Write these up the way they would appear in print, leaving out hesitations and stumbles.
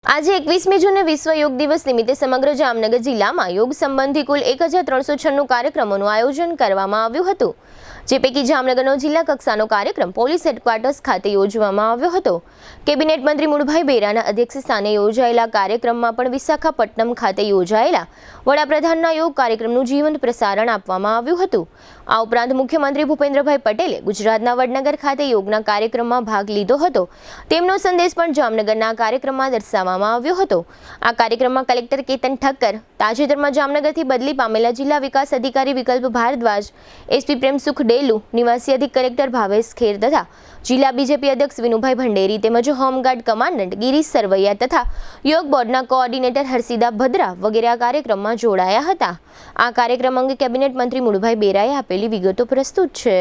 આજે 21મી જૂને વિશ્વ યોગ દિવસ નિમિત્તે સમગ્ર જામનગર જિલ્લામાં યોગ સંબંધી કુલ 1396 કાર્યક્રમોનું આયોજન કરવામાં આવ્યું હતું, જે પૈકી જામનગરનો જિલ્લા કક્ષાનો કાર્યક્રમ પોલીસ હેડક્વાર્ટર્સ ખાતે યોજવામાં આવ્યો હતો। કેબિનેટ મંત્રી મુળભાઈ બેરાના અધ્યક્ષસ્થાને યોજાયેલા કાર્યક્રમમાં પણ વિશાખાપટ્ટનમ ખાતે યોજાયેલા વડાપ્રધાનના યોગ કાર્યક્રમનું જીવંત પ્રસારણ આપવામાં આવ્યું હતું। આ ઉપરાંત મુખ્યમંત્રી ભૂપેન્દ્રભાઈ પટેલે ગુજરાતના વડનગર ખાતે યોગના કાર્યક્રમમાં ભાગ લીધો હતો। તેમનો સંદેશ પણ જામનગરના કાર્યક્રમમાં દર્શાવવામાં આવ્યો હતો। આ કાર્યક્રમમાં કલેક્ટર કેતન ઠક્કર, તાજેતરમાં જામનગરથી બદલી પામેલા જિલ્લા વિકાસ અધિકારી વિકલ્પ ભારદ્વાજ, એસપી પ્રેમસુખ ડેલુ, નિવાસી અધિક કલેક્ટર ભાવેશ ખેર તથા જિલ્લા બીજેપી અધ્યક્ષ વિનુભાઈ ભંડેરી તેમજ હોમગાર્ડ કમાન્ડન્ટ ગિરીશ સરવૈયા તથા યોગ બોર્ડના કોઓર્ડિનેટર હર્ષિદા ભદ્રા વગેરે આ કાર્યક્રમમાં જોડાયા હતા। આ કાર્યક્રમ અંગે કેબિનેટ મંત્રી મુળભાઈ બેરાએ આપેલી વિગતો પ્રસ્તુત છે।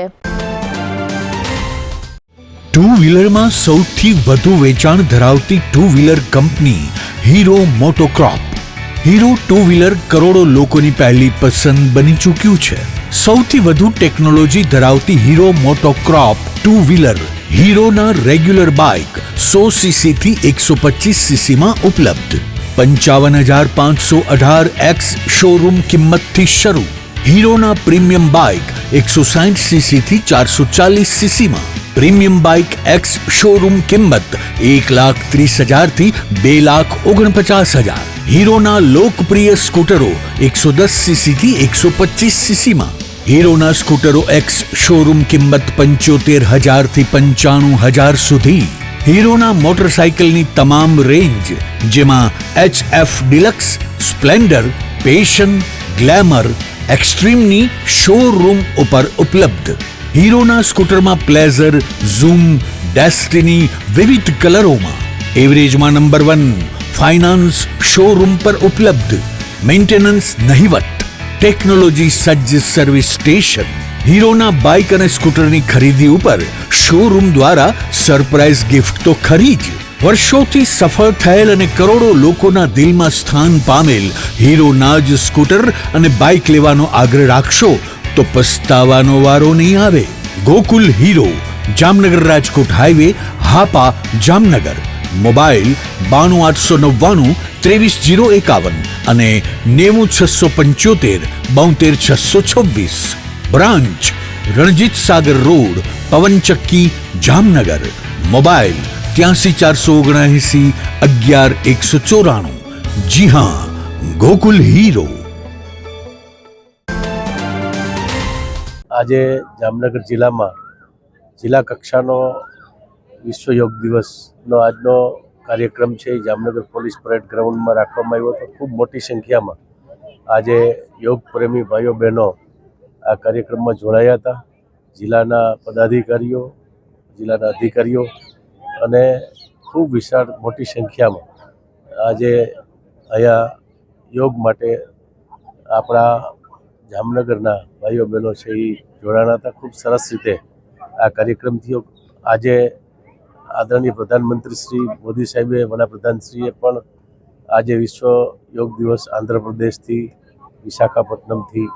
ટુ વ્હીલરમાં સૌથી વધુ વેચાણ ધરાવતી two wheeler company Hero MotoCorp. Hero two wheeler કરોડો લોકોની પહેલી પસંદ બની ચૂક્યું છે। સૌથી વધુ ટેકનોલોજી ધરાવતી હીરો મોટોક્રોપ ટુ વ્હીલર હીરોના રેગ્યુલર બાઇક 100 સીસી થી 125 સીસી માં ઉપલબ્ધ। 55,518 શોરૂમ કિંમતથી શરૂ। હીરોના પ્રીમિયમ બાઇક 160 સીસી થી 440 સીસી માં। પ્રીમિયમ બાઇક એક્સ શોરૂમ કિંમત 1,30,000 થી 2,49,000। હીરોના લોકપ્રિય સ્કૂટરો 110 સીસી થી 125 સીસી માં। હીરોના સ્કૂટરો એક્સ શોરૂમ કિંમત 75,000 થી 95,000 સુધી। હીરોના મોટરસાઇકલની તમામ રેન્જ, જેમાં HF deluxe, Splendor, Passion, Glamour, એક્સ્ટ્રીમની શોરૂમ ઉપર ઉપલબ્ધ। હીરોના સ્કૂટરમાં પ્લેઝર, ઝૂમ, ડેસ્ટિની વિવિધ કલરોમાં। એવરેજમાં નંબર 1, ફાઇનાન્સ શોરૂમ પર ઉપલબ્ધ। મેન્ટેનન્સ નહિવત, ટેકનોલોજી સજ્જ સર્વિસ સ્ટેશન। હીરોના બાઇક અને સ્કૂટરની ખરીદી ઉપર શોરૂમ દ્વારા સરપ્રાઇઝ ગિફ્ટ તો ખરી જ, વર્ષોથી સફળ થયેલ અને કરોડો લોકોના દિલમાં સ્થાન પામેલ હીરોના જ સ્કૂટર અને બાઇક લેવાનો આગ્રહ રાખશો તો પસ્તાવાનો વારો નહીં આવે। Gokul hero, Jamnagar Rajkot highway, Hapa, Jamnagar. Mobile 92 899 23 051 અને 90 675 72 626। Branch Ranjit Sagar road, પવનચક્કી, Jamnagar. Mobile 83 479 11 194। જી હા, ગોકુલ હીરો। આજે જામનગર જિલ્લામાં જિલ્લા કક્ષાનો વિશ્વ યોગ દિવસનો આજનો કાર્યક્રમ છે જામનગર પોલીસ પરેડ ગ્રાઉન્ડમાં રાખવામાં આવ્યો હતો। ખૂબ મોટી સંખ્યામાં આજે યોગ પ્રેમી ભાઈઓ બહેનો આ કાર્યક્રમમાં જોડાયા હતા। જિલ્લાના પદાધિકારીઓ, જિલ્લાના અધિકારીઓ અને ખૂબ વિશાળ મોટી સંખ્યામાં આજે અહીંયા યોગ માટે આપણા જામનગરના ભાઈઓ બહેનો છે એ જોડાણા હતા। ખૂબ સરસ રીતે આ કાર્યક્રમ થયો। આજે આદરણીય પ્રધાનમંત્રી શ્રી મોદી સાહેબે, વડાપ્રધાનશ્રીએ પણ આજે વિશ્વ યોગ દિવસ આંધ્રપ્રદેશથી, વિશાખાપટ્ટનમથી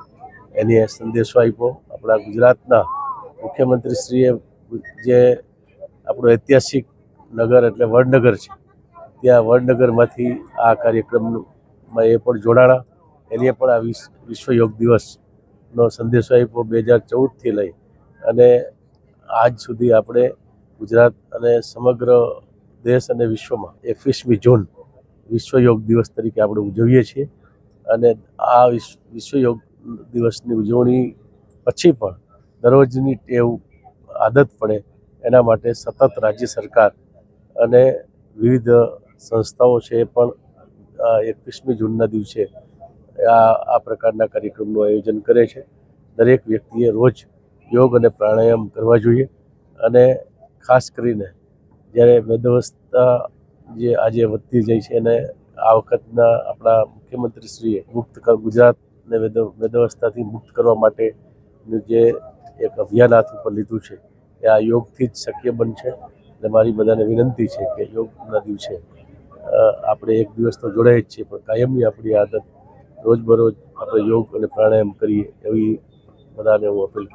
એની સંદેશો આપ્યો। આપણા ગુજરાતના મુખ્યમંત્રીશ્રીએ જે આપણું ઐતિહાસિક નગર એટલે વડનગર છે, ત્યાં વડનગરમાંથી આ કાર્યક્રમમાં એ પણ જોડાણા। એની પણ આ વિશ્વ યોગ દિવસનો સંદેશો આપ્યો। 2014થી લઈ અને આજ સુધી આપણે ગુજરાત અને સમગ્ર દેશ અને વિશ્વમાં 21મી જૂન વિશ્વ યોગ દિવસ તરીકે આપણે ઉજવીએ છીએ। અને આ વિશ્વ યોગ દિવસની ઉજવણી પછી પણ દરરોજની ટેવ આદત પડે એના માટે સતત રાજ્ય સરકાર અને વિવિધ સંસ્થાઓ છે એ પણ 21મી જૂનના દિવસે આ પ્રકારના કાર્યક્રમનું આયોજન કરે છે। દરેક વ્યક્તિએ રોજ યોગ અને પ્રાણાયામ કરવા જોઈએ। અને ખાસ કરીને જ્યારે વેદવસ્થા જે આજે વધતી જાય છે અને આ વખતના આપણા મુખ્યમંત્રીશ્રીએ ગુજરાતને વેદવસ્થાથી મુક્ત કરવા માટેનું જે એક અભિયાન હાથ ઉપર લીધું છે એ આ યોગથી જ શક્ય બનશે। અને મારી બધાને વિનંતી છે કે યોગના દિવસે આપણે એક દિવસ તો જોડાય જ છીએ, પણ કાયમની આપણી આદત રોજબરોજ આપણે યોગ અને પ્રાણાયામ કરીએ એવી બધાને હું અપીલ કરું।